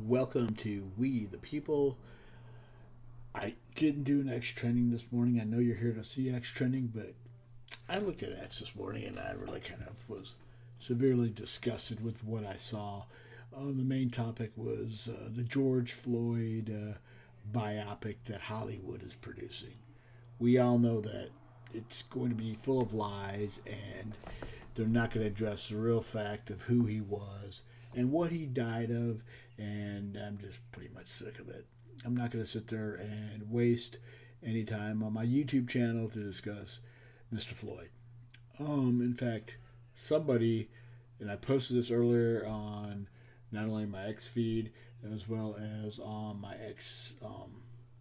Welcome to We the People. I didn't do an X trending this morning. I know you're here to see X trending, but I looked at X this morning and I really kind of was severely disgusted with what I saw. The main topic was the George Floyd biopic that Hollywood is producing. We all know that it's going to be full of lies and they're not going to address the real fact of who he was and what he died of, and I'm just pretty much sick of it. I'm not going to sit there and waste any time on my YouTube channel to discuss Mr. Floyd. In fact, somebody, and I posted this earlier on not only my X feed as well as on my X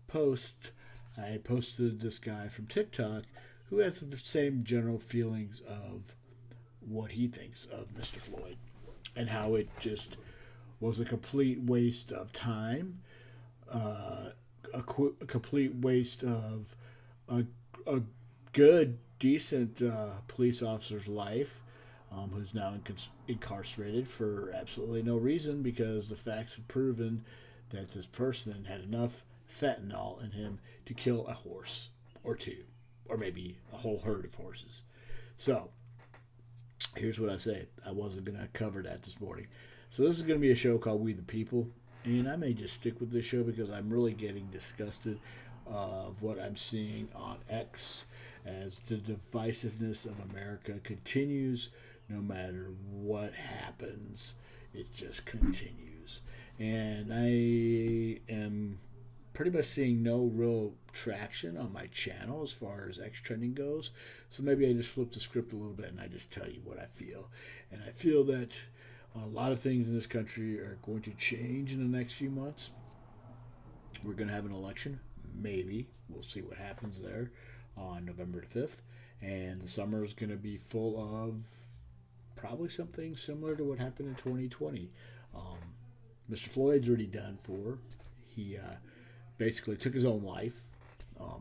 post. I posted this guy from TikTok who has the same general feelings of what he thinks of Mr. Floyd and how it just was a complete waste of time, a complete waste of a, a good, decent police officer's life, who's now incarcerated for absolutely no reason because the facts have proven that this person had enough fentanyl in him to kill a horse or two, or maybe a whole herd of horses. So, here's what I say. I wasn't going to cover that this morning. So this is going to be a show called We the People. And I may just stick with this show because I'm really getting disgusted of what I'm seeing on X as the divisiveness of America continues no matter what happens. It just continues. And I am pretty much seeing no real traction on my channel as far as X trending goes. So maybe I just flip the script a little bit and I just tell you what I feel. And I feel that a lot of things in this country are going to change in the next few months. We're going to have an election. Maybe. We'll see what happens there on November the 5th. And the summer is going to be full of probably something similar to what happened in 2020. Mr. Floyd's already done for. He basically took his own life.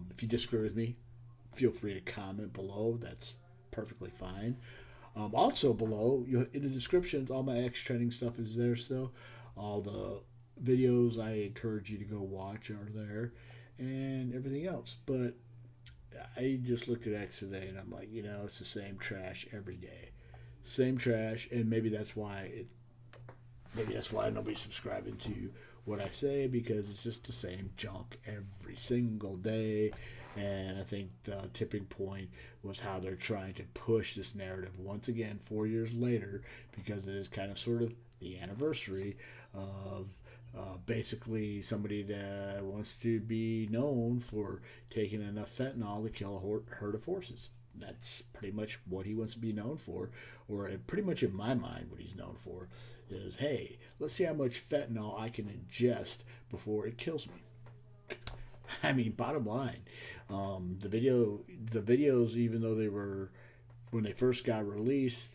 If you disagree with me, feel free to comment below. That's perfectly fine. Also below, in the descriptions, all my X trending stuff is there still. All the videos I encourage you to go watch are there, and everything else. But I just looked at X today, and I'm like, it's the same trash every day, same trash, and maybe that's why nobody's subscribing to what I say, because it's just the same junk every single day. And I think the tipping point was how they're trying to push this narrative once again 4 years later, because it is kind of sort of the anniversary of basically somebody that wants to be known for taking enough fentanyl to kill a herd of horses. That's pretty much what he wants to be known for, or pretty much in my mind what he's known for is, hey, let's see how much fentanyl I can ingest before it kills me. I mean, bottom line, the videos, even though they were, when they first got released,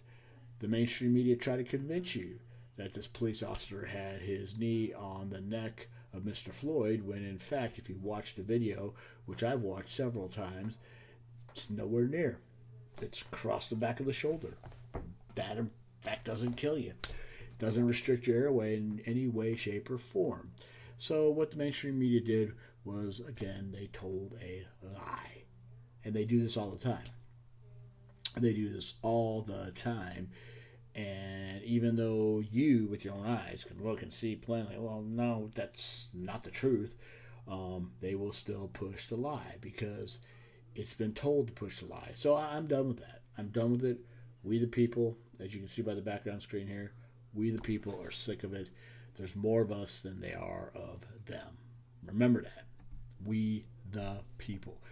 the mainstream media tried to convince you that this police officer had his knee on the neck of Mr. Floyd, when in fact, if you watch the video, which I've watched several times, it's nowhere near. It's across the back of the shoulder. That, in fact, doesn't kill you. Doesn't restrict your airway in any way, shape, or form. So what the mainstream media did was, again, they told a lie. And they do this all the time. And even though you, with your own eyes, can look and see plainly, well, no, that's not the truth, they will still push the lie because it's been told to push the lie. So I'm done with that. I'm done with it. We the people, as you can see by the background screen here, we the people are sick of it. There's more of us than they are of them. Remember that. We the people.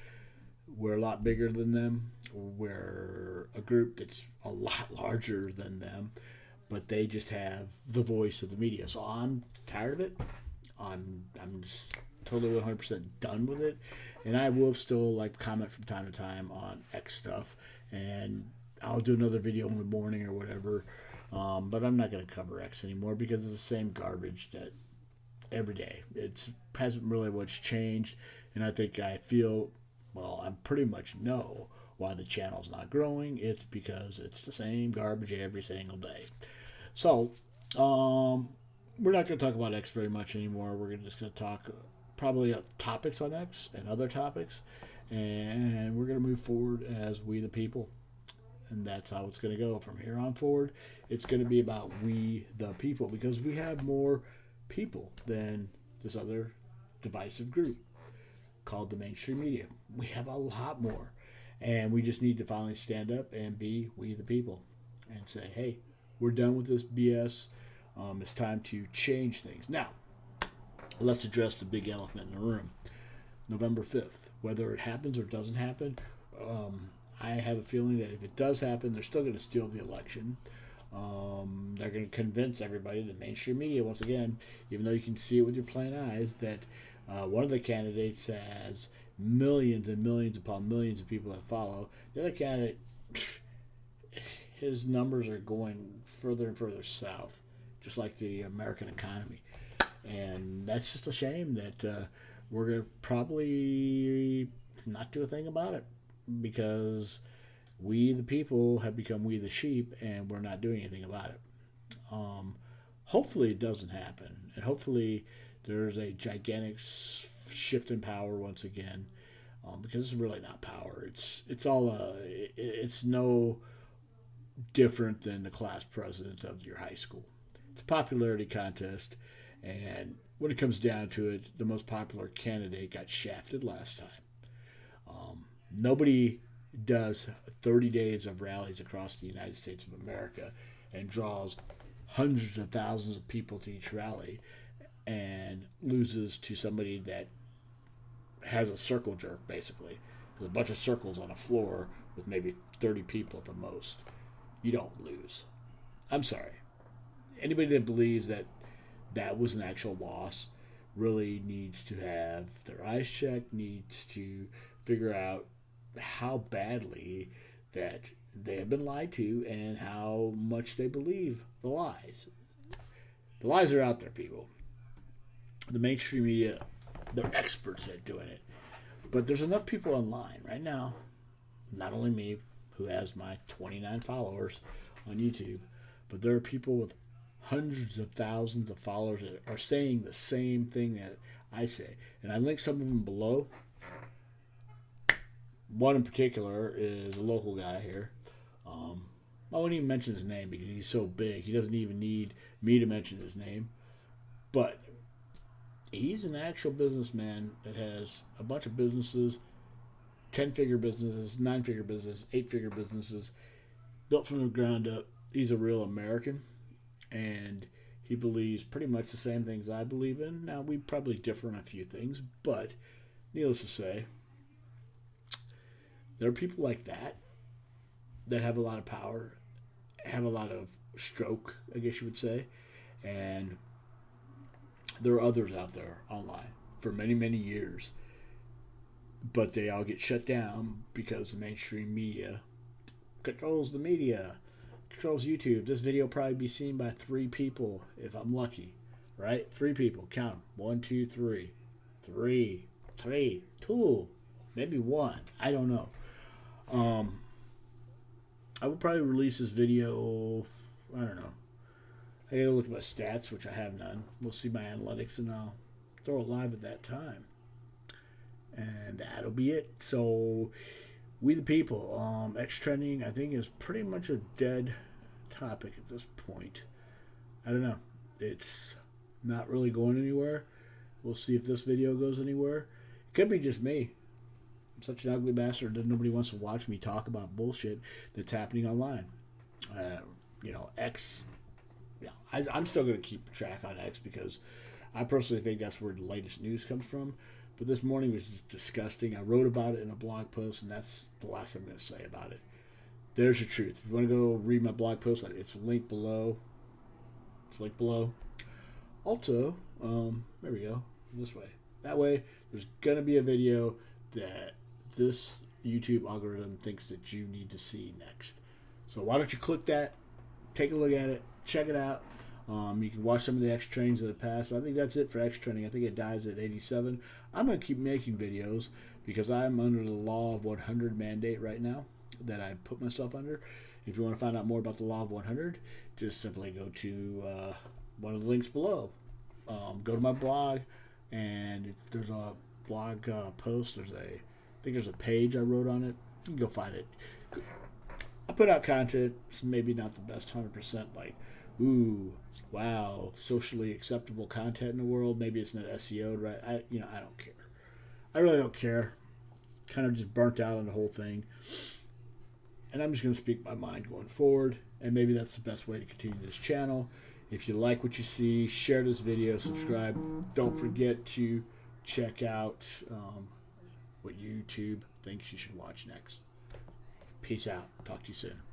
We're a lot bigger than them. We're a group that's a lot larger than them, but they just have the voice of the media. So I'm tired of it. I'm just totally 100% done with it. And I will still comment from time to time on X stuff, and I'll do another video in the morning or whatever. But I'm not going to cover X anymore because it's the same garbage that every day. It hasn't really much changed, and I feel, well, I pretty much know why the channel's not growing. It's because it's the same garbage every single day. So, we're not going to talk about X very much anymore. We're just going to talk probably topics on X and other topics, and we're going to move forward as we the people. And that's how it's going to go from here on forward. It's going to be about we the people, because we have more people than this other divisive group called the mainstream media. We have a lot more, and we just need to finally stand up and be we the people and say, hey, we're done with this BS. It's time to change things. Now, let's address the big elephant in the room. November 5th. Whether it happens or doesn't happen, I have a feeling that if it does happen, they're still going to steal the election. They're going to convince everybody, the mainstream media, once again, even though you can see it with your plain eyes, that one of the candidates has millions and millions upon millions of people that follow. The other candidate, his numbers are going further and further south, just like the American economy. And that's just a shame that we're going to probably not do a thing about it, because we the people have become we the sheep, and we're not doing anything about it. Hopefully it doesn't happen, and hopefully there's a gigantic shift in power once again, because it's really not power. It's no different than the class president of your high school. It's a popularity contest, and when it comes down to it, the most popular candidate got shafted last time. Nobody does 30 days of rallies across the United States of America and draws hundreds of thousands of people to each rally and loses to somebody that has a circle jerk, basically. There's a bunch of circles on a floor with maybe 30 people at the most. You don't lose. I'm sorry. Anybody that believes that that was an actual loss really needs to have their eyes checked, needs to figure out how badly that they have been lied to and how much they believe the lies. The lies are out there, people. The mainstream media, they're experts at doing it. But there's enough people online right now, not only me, who has my 29 followers on YouTube, but there are people with hundreds of thousands of followers that are saying the same thing that I say. And I link some of them below. One in particular is a local guy here. I won't even mention his name because he's so big. He doesn't even need me to mention his name. But he's an actual businessman that has a bunch of businesses, 10-figure businesses, 9-figure businesses, 8-figure businesses, built from the ground up. He's a real American, and he believes pretty much the same things I believe in. Now, we probably differ on a few things, but needless to say, there are people like that have a lot of power, have a lot of stroke, I guess you would say, and there are others out there online for many, many years, but they all get shut down because the mainstream media controls the media, controls YouTube. This video will probably be seen by 3 people if I'm lucky, right? 3 people. Count them. 1, 2, 3. 3, 2, maybe 1. I don't know. I will probably release this video, I don't know. I gotta look at my stats, which I have none. We'll see my analytics, and I'll throw it live at that time. And that'll be it. So, we the people, X trending, I think, is pretty much a dead topic at this point. I don't know. It's not really going anywhere. We'll see if this video goes anywhere. It could be just me. I'm such an ugly bastard that nobody wants to watch me talk about bullshit that's happening online. X. Yeah, I'm still going to keep track on X because I personally think that's where the latest news comes from. But this morning was just disgusting. I wrote about it in a blog post, and that's the last thing I'm going to say about it. There's the truth. If you want to go read my blog post, it's linked below. It's linked below. Also, there we go. This way. That way, there's going to be a video that this YouTube algorithm thinks that you need to see next. So why don't you click that, take a look at it, check it out. You can watch some of the X trainings that have passed. But I think that's it for X training. I think it dies at 87. I'm going to keep making videos because I'm under the law of 100 mandate right now that I put myself under. If you want to find out more about the law of 100, just simply go to one of the links below. Go to my blog, and there's a blog post. I think there's a page I wrote on it. You can go find it. I put out content. It's maybe not the best 100%. Like, ooh, wow, socially acceptable content in the world. Maybe it's not SEO'd right. I don't care. I really don't care. Kind of just burnt out on the whole thing. And I'm just going to speak my mind going forward. And maybe that's the best way to continue this channel. If you like what you see, share this video, subscribe. Don't forget to check out what YouTube thinks you should watch next. Peace out. Talk to you soon.